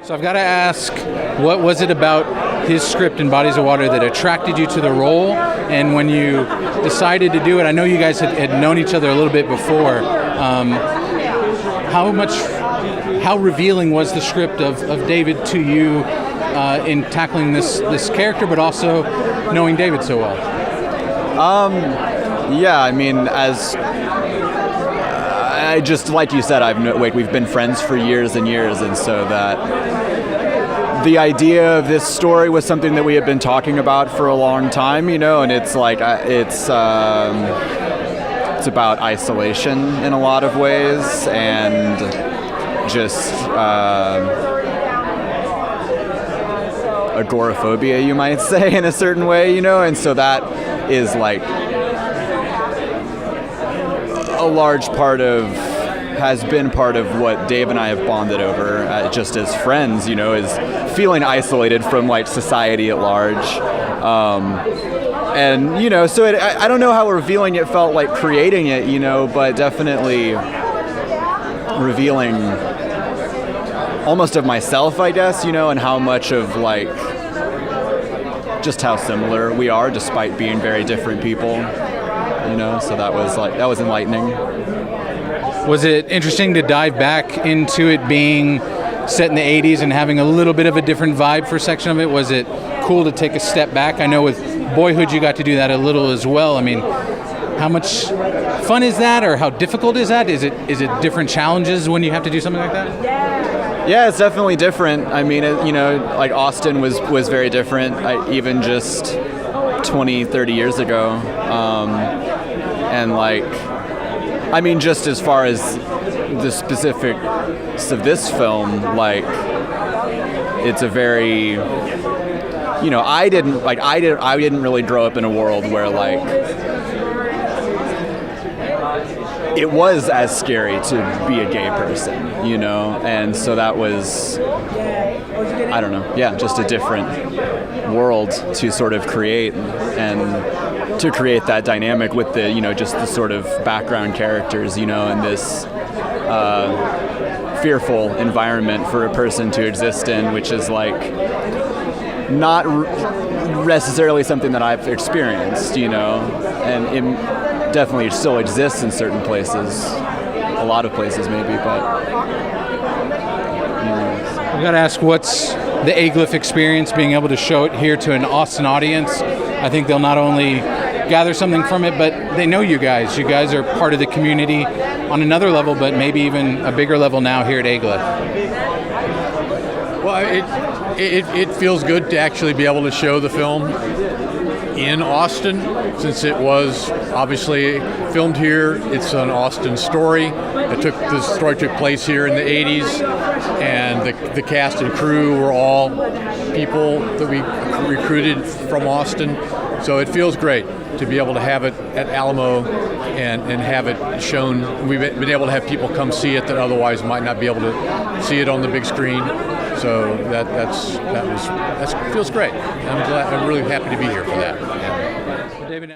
So I've got to ask, what was it about his script in Bodies of Water that attracted you to the role? And when you decided to do it, I know you guys had known each other a little bit before. How revealing was the script of David to you in tackling this character, but also knowing David so well? Yeah, I mean, I just, like you said, we've been friends for years and years, and so that the idea of this story was something that we had been talking about for a long time, and it's like, it's about isolation in a lot of ways, and just agoraphobia, you might say, in a certain way, and so that is like has been part of what Dave and I have bonded over, just as friends, is feeling isolated from like society at large. And, so I don't know how revealing it felt like creating it, but definitely revealing almost of myself, I guess, and how much of like just how similar we are despite being very different people, so that was enlightening. Was it interesting to dive back into it being set in the 80s and having a little bit of a different vibe for a section of it? Was it cool to take a step back? I know with Boyhood you got to do that a little as well. I mean, how much fun is that, or how difficult is that? Is it different challenges when you have to do something like that? Yeah, it's definitely different. I mean, like Austin was very different, even just 20, 30 years ago. And like, I mean, just as far as the specifics of this film, like, it's a very, I didn't really grow up in a world where like it was as scary to be a gay person, and so that was, I don't know, just a different world to sort of create, and to create that dynamic with the, just the sort of background characters, in this fearful environment for a person to exist in, which is like not necessarily something that I've experienced, and it definitely still exists in certain places, a lot of places maybe, but I've got to ask, what's the aGLIFF experience, being able to show it here to an Austin audience? I think they'll not only gather something from it, but they know you guys. You guys are part of the community on another level, but maybe even a bigger level now here at aGLIFF. Well, it feels good to actually be able to show the film in Austin, since it was obviously filmed here. It's an Austin story. The story took place here in the 80s, and the cast and crew were all people that we recruited from Austin. So it feels great to be able to have it at Alamo and have it shown. We've been able to have people come see it that otherwise might not be able to see it on the big screen. So that feels great. I'm really happy to be here for that. Yeah. David.